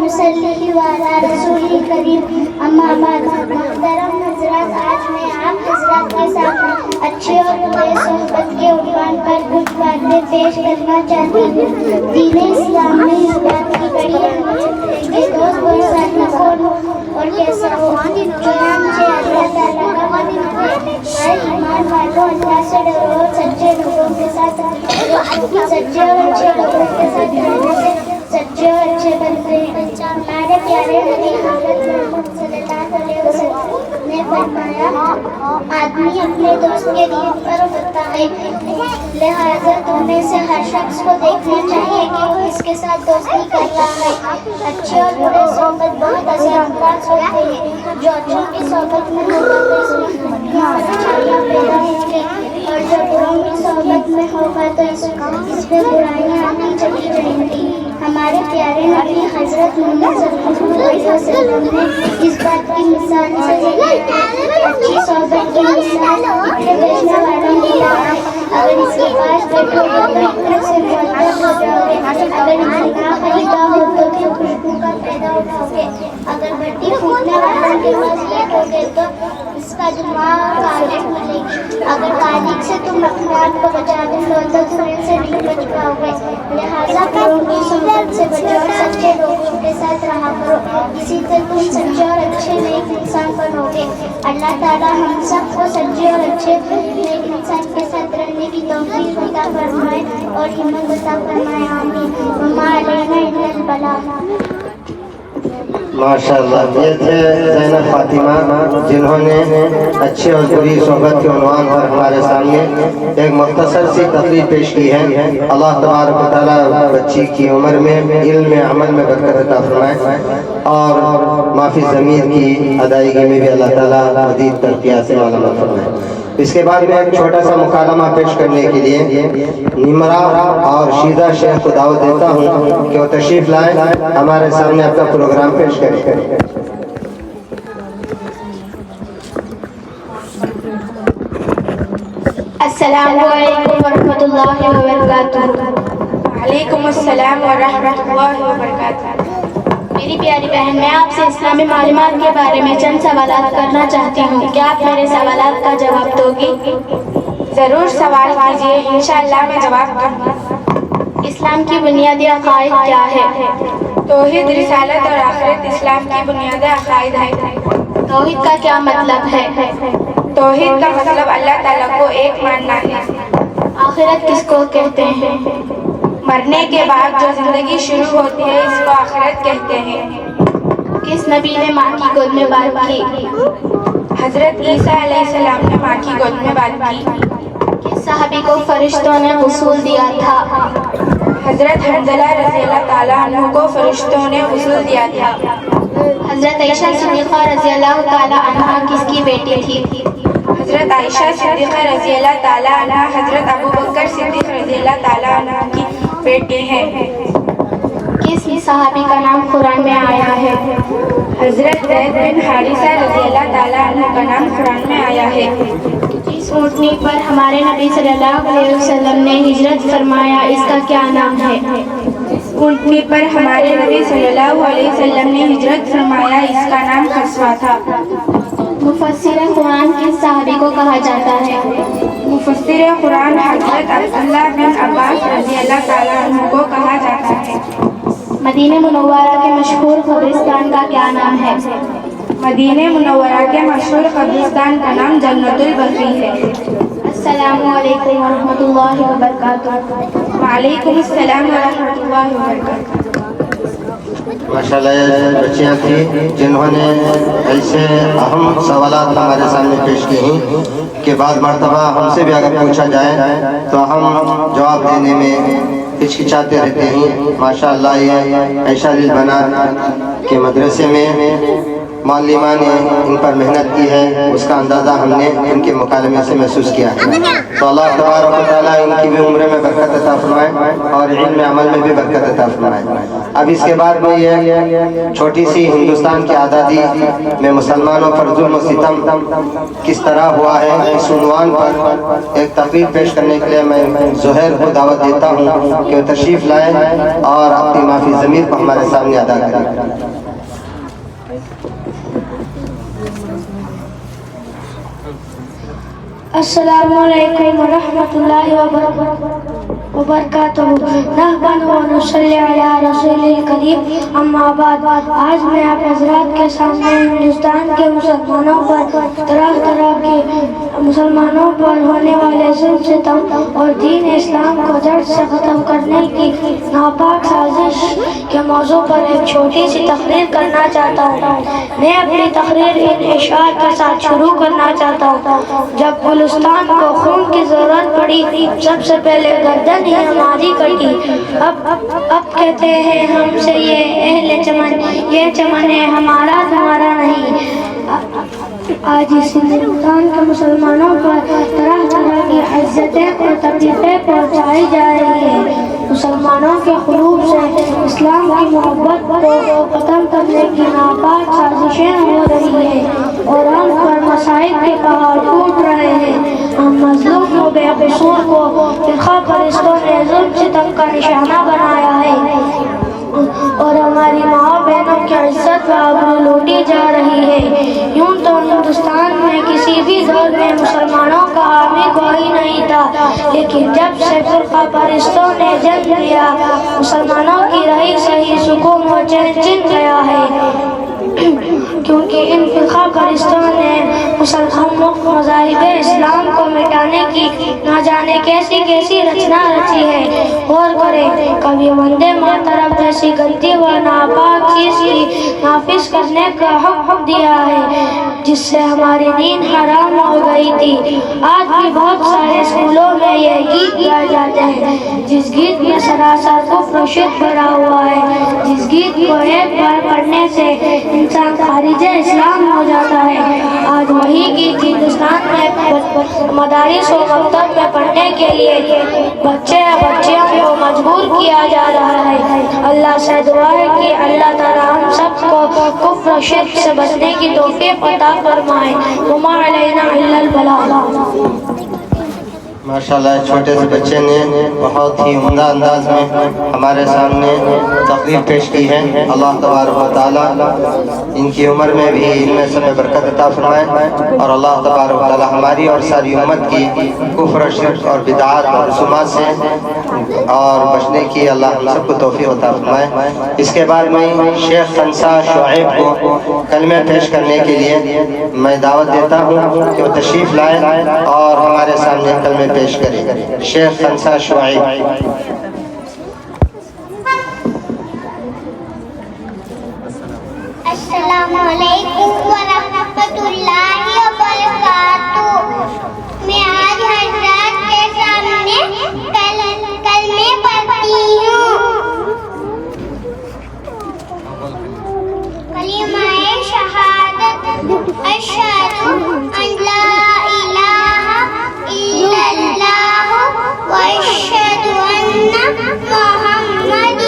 ونصلی وعلی رسول کریم اما بعد محترم حضرات، آج میں آپ حضرات کے سامنے اچھے اور برے صحبت کے عنوان پر کچھ باتیں پیش کرنا چاہتی ہوں۔ دین اسلام میں اس بات کی بڑی اہمیت ہے کہ دوست اور ساتھی کون ہو اور کیسا ہو۔ چنانچہ اللہ تعالیٰ کا فرمان ہے، اے ایمان والو اللہ سے ڈرو اور سچے لوگوں کے ساتھ رہو۔ سچے اور اچھے لوگوں کے ساتھ رہنے سے سچے اور اچھے بنتے ہیں۔ ہمارے پیارے نبی حضرت محمد صلی اللہ علیہ وسلم نے فرمایا، آدمی اپنے دوست کے دین پر ہوتا ہے، لہٰذا تم میں سے ہر شخص کو دیکھنا چاہیے کہ وہ اس کے ساتھ دوستی کر رہا ہے۔ اچھے اور برے صحبت بہت اثر انداز ہوتے ہیں۔ جو اچھوں کی صحبت میں ہوگا تو اس میں خوبیاں اور اچھائیاں پیدا ہوں گی، اور جو بروں کی صحبت میں ہوگا تو اس میں برائیاں آتی چلی جائیں گی۔ ہمارے پیارے نبی حضرت محمد صلی اللہ علیہ وسلم نے اس بات کی مثال سے اچھی صحبت کی مثال اپنے بیچنے والوں کی ہے۔ اگر اس کے پاس بیٹھو گے تو ایک طرف سے معطل ہو جاؤ گے، اگر اسے نہ خریدا ہو تو بھی خوشبو کا پیدا اٹھاؤ گے، اگر بٹی پھونکنے والوں کے پاس بیٹھو گے تو اس کا دماغ کالک ملے گی، اگر کالک سے تم اپنے آپ کو بچانے لو تو دھوئیں سے نہیں بچ پاؤ گے۔ لہٰذا بروں کی صحبت سے بچو اور سچے لوگوں کے ساتھ رہا کرو، اسی طرح تم سچے اور اچھے نیک انسان بنو گے۔ اللہ تعالیٰ ہم سب کو سچے اور اچھے نیک انسان کے ساتھ رہنے کی توفیق عطا فرمائے اور ہمت عطا فرمائے، آمین۔ وما علینا الا البلاغ۔ ماشاءاللہ، یہ تھے زینب فاطمہ، جنہوں نے اچھے اور بری صحبت کے عنوان پر ہمارے سامنے ایک مختصر سی تقریر پیش کی ہے۔ اللہ تبارک و تعالیٰ بچی کی عمر میں، علم میں، عمل میں برکت عطا فرمائے اور معافی ضمیر کی ادائیگی میں بھی اللہ تعالیٰ مزید ترقیات سے معلومات فرمائے۔ اس کے بعد میں ایک چھوٹا سا مکالمہ پیش کرنے کے لیے نمرا اور شیزہ شیخ کو دعوت دیتا ہوں کہ وہ تشریف لائیں، ہمارے سامنے اپنا پروگرام پیش کریں۔ السلام علیکم ورحمۃ اللہ وبرکاتہ۔ وعلیکم السلام ورحمۃ اللہ وبرکاتہ۔ میری پیاری بہن، میں آپ سے اسلامی معلومات کے بارے میں چند سوالات کرنا چاہتی ہوں، کیا آپ میرے سوالات کا جواب دو گی؟ ضرور سوال کیجیے، انشاءاللہ میں جواب دوں گی۔ اسلام کی بنیادی عقائد کیا ہے؟ توحید، رسالت اور آخرت اسلام کی بنیادی عقائد ہے۔ توحید کا کیا مطلب ہے؟ توحید کا مطلب اللہ تعالیٰ کو ایک ماننا ہے۔ آخرت کس کو کہتے ہیں؟ مرنے کے بعد جو زندگی شروع ہوتی ہے اس کو آخرت کہتے ہیں۔ کس نبی نے ماں کی گود میں بات کی؟ حضرت عیسیٰ علیہ السلام نے ماں کی گود میں بات کی۔ کس صحابی کو فرشتوں نے غسل دیا تھا؟ حضرت حنظلہ رضی اللہ تعالیٰ عنہ کو فرشتوں نے غسل دیا تھا۔ حضرت عائشہ صدیقہ رضی اللہ تعالیٰ عنہ کس کی بیٹی تھی؟ حضرت عائشہ صدیقہ رضی اللہ تعالیٰ عنہ حضرت ابوبکر صدیق رضی اللہ تعالیٰ عنہ کی بیٹی ہیں۔ کس صحابی کا نام قرآن میں آیا ہے؟ حضرت زید بن حارثہ رضی اللہ تعالیٰ عنہ کا نام قرآن میں آیا ہے۔ جس اونٹنی پر ہمارے نبی صلی اللہ علیہ وسلم نے ہجرت فرمایا اس کا کیا نام ہے؟ اونٹنی پر ہمارے نبی صلی اللہ علیہ وسلم نے ہجرت فرمایا اس کا نام خسوا تھا۔ مفسر قرآن کس صحابی کو کہا جاتا ہے؟ مفسر قرآن حضرت عبداللہ بن عباس رضی اللہ تعالیٰ عنہ کو کہا جاتا ہے۔ مدینہ منورہ کے مشہور قبرستان کا کیا نام ہے؟ مدینہ منورہ کے مشہور قبرستان کا نام جنت البقیع ہے۔ السلام علیکم ورحمۃ اللہ وبرکاتہ۔ وعلیکم السلام ورحمۃ اللہ وبرکاتہ۔ ماشاءاللہ، یہ بچیاں تھیں جنہوں نے ایسے اہم سوالات ہمارے سامنے پیش کیے ہیں کہ بعض مرتبہ ہم سے بھی اگر پوچھا جائے تو ہم جواب دینے میں ہچکچاتے رہتے ہیں۔ ماشاءاللہ، یہ عائشہ للبنات کے مدرسے میں معلمہ نے ان پر محنت کی ہے، اس کا اندازہ ہم نے ان کے مکالمے سے محسوس کیا ہے۔ تو اللہ تبارک و تعالیٰ ان کی بھی عمر میں برکت عطا فرمائے اور علم عمل میں بھی برکت عطا فرمائے۔ اب اس کے بعد میں یہ چھوٹی سی ہندوستان کی آزادی میں مسلمانوں پر ظلم و ستم کس طرح ہوا ہے، اس عنوان پر ایک تقریر پیش کرنے کے لیے میں زہیر کو دعوت دیتا ہوں کہ وہ تشریف لائیں اور اپنی معافی ضمیر کو ہمارے سامنے ادا کریں۔ السلام علیکم ورحمۃ اللہ وبرکاتہ۔ نحمد و نصلی علی رسول الکریم، اما بعد۔ آج میں آپ حضرات کے سامنے ہندوستان کے مسلمانوں پر طرح طرح کے مسلمانوں پر ہونے والے ظلم ستم اور دین اسلام کو جڑ سے ختم کرنے کی ناپاک سازش کے موضوع پر ایک چھوٹی سی تقریر کرنا چاہتا ہوں۔ میں اپنی تقریر ان اشعار کے ساتھ شروع کرنا چاہتا ہوں۔ جب گلستان کو خون کی ضرورت پڑی، سب سے پہلے گردن ہی ہماری کٹی۔ اب کہتے ہیں ہم سے یہ اہل چمن، یہ چمن ہے ہمارا تمہارا نہیں۔ آج اس ہندوستان کے مسلمانوں پر طرح طرح کی عزتیں اور تکلیفیں پہنچائی جا رہی ہیں۔ مسلمانوں کے قلوب سے اسلام کی محبت کو ختم کرنے کی ناپاک سازشیں ہو رہی ہیں اور ہم پر مصائب کے پہاڑ ٹوٹ رہے ہیں۔ ہم مظلوم و بے قصور کو فرقہ پرستوں نے ظلم ستم کا نشانہ بنایا ہے اور ہماری ماں بہنوں کی عزت و آبرو لوٹی جا رہی ہے۔ یوں تو ہندوستان میں کسی بھی دور میں مسلمانوں کا حامی کوئی نہیں تھا، لیکن جب سے فرقہ پرستوں نے جنم لیا، مسلمانوں کی رہی سہی سکون و چین چھن گیا ہے، کیونکہ ان فرقہ پرستوں نے مذاہب اسلام کو مٹانے کی نہ جانے کیسی کیسی رچنا رچی ہے۔ غور کریں، کبھی وندے ماترم جیسی گندی و ناپاک چیز کی نافذ کرنے کا حکم دیا ہے، جس سے ہماری نیند حرام ہو گئی تھی۔ آج بھی بہت سارے اسکولوں میں یہ گیت گائے جاتے ہیں، جس گیت میں سراسر کفر و شرک بھرا ہوا ہے، جس گیت کو ایک بار پڑھنے سے انسان خارج اسلام ہو جاتا ہے۔ آج وہی گیت ہندوستان میں مدارس و مکتب میں پڑھنے کے لیے بچے یا بچیوں کو مجبور کیا جا رہا ہے۔ اللہ سے دعا ہے کہ اللہ تعالی ہم سب کو کفر و شرک سے بچنے کی توفیق عطا فرمائے۔ وما علینا الا البلاغ۔ ماشاءاللہ، چھوٹے سے بچے نے بہت ہی عمدہ انداز میں ہمارے سامنے تقریر پیش کی ہے۔ اللہ تبارک و تعالیٰ ان کی عمر میں بھی ان میں سب برکت عطا فرمائے اور اللہ تبارک و تعالیٰ ہماری اور ساری امت کی کفر و شرک اور بدعات اور رسومات سے اور بچنے کی اللہ ہم سب کو توفیق عطا فرمائے۔ اس کے بعد میں شیخ خنسا شعیب کو کلمہ پیش کرنے کے لیے میں دعوت دیتا ہوں کہ وہ تشریف لائیں اور ہمارے سامنے کلمہ پیش کریں۔ شیخ خنسا شعیب۔ السلام علیکم ورحمۃ اللہ وبرکاتہ۔ میں آج حضرات کے سامنے کلمے پڑھتی ہوں۔ کلمہ شہادت، اشہد ان لا الہ الا اللہ واشہد ان محمد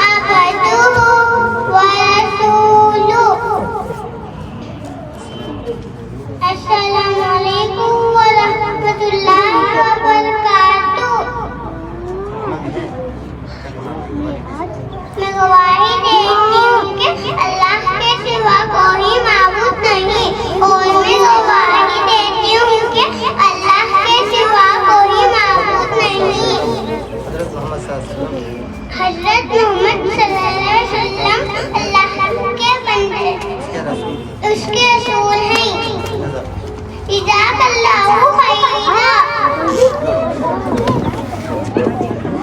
عبدہ ورسولہ۔ السلام علیکم ورحمۃ اللہ وبرکاتہ۔ میں گواہی دیتی ہوں کہ اللہ کے سوا کوئی معبود نہیں، اور میں گواہی دیتی ہوں کہ اللہ کے سوا کوئی معبود نہیں۔ حضرت محمد صلی اللہ علیہ وسلم اللہ کے بندے، اس کے رسول ہیں۔ جزاک اللہ خیرا۔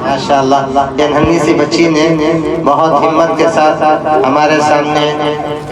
ماشاءاللہ، یہ ننھی سی بچی نے بہت ہمت کے ساتھ ہمارے سامنے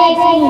1,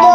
2,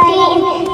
3,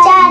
4,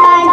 5,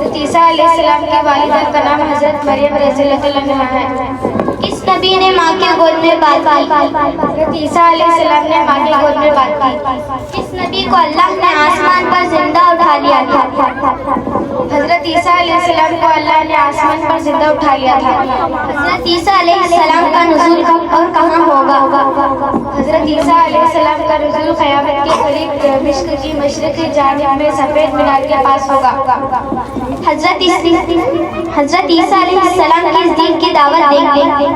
حضرت عیسیٰ علیہ السلام کی والدہ کا نام حضرت مریم رضی اللہ عنہا ہے. کس نبی نے ماں کے گود میں بات کی؟ حضرت عیسیٰ علیہ السلام نے ماں کے گود میں بات کی. کس نبی کو اللہ نے آسمان پر زندہ اٹھا لیا تھا؟ حضرت عیسیٰ علیہ السلام کو اللہ نے آسمان پر زندہ اٹھا لیا تھا. حضرت عیسیٰ علیہ السلام کا نزول کب اور کہاں ہوگا؟ حضرت عیسیٰ علیہ السلام کا نزول قیامت کے قریب دمشق کی مشرقی جانب میں سفید مینار کے پاس ہوگا. حضرت عیسیٰ علیہ السلام کس دین کی دعوت دیں گے؟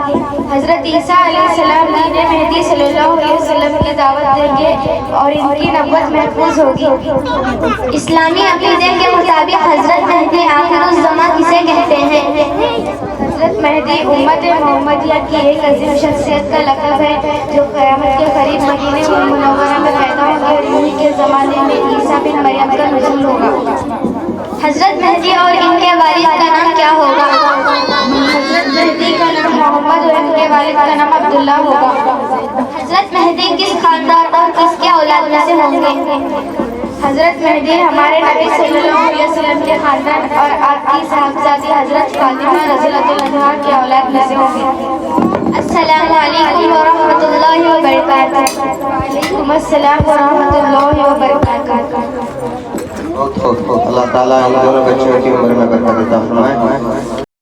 حضرت عیسیٰ علیہ السلام دین مہدی صلی اللہ علیہ وسلم کی دعوت دیں گے اور ان کی نبوت محفوظ ہوگی. اسلامی عقیدے کے مطابق حضرت مہدی آخر الزماں کسے کہتے ہیں؟ حضرت مہدی امت محمدیہ کی ایک عظیم شخصیت کا لقب ہے جو قیامت کے قریب مدینہ منورہ میں پیدا ہوں گے اور انہی کے زمانے میں عیسیٰ بن مریم کا نزول ہوگا. حضرت مہدی اور ان کے والد کا نام کیا ہوگا؟ حضرت مہدی کا نام محمد اور ان کے والد کا نام عبداللہ ہوگا. حضرت مہدی کس خاندان اور کس کے اولاد میں سے ہوں گے؟ حضرت مہدی ہمارے نبی صلی اللہ علیہ وسلم کے خاندان اور آپ کی صاحبزادی حضرت فاطمہ رضی اللہ عنہا کی اولاد میں سے ہوں گے. السلام علیکم ورحمۃ اللہ وبرکاتہ. وعلیکم السلام ورحمۃ اللہ وبرکاتہ. اللہ تعالیٰ ان دونوں بچوں کی عمر میں برکت عطا فرمائے.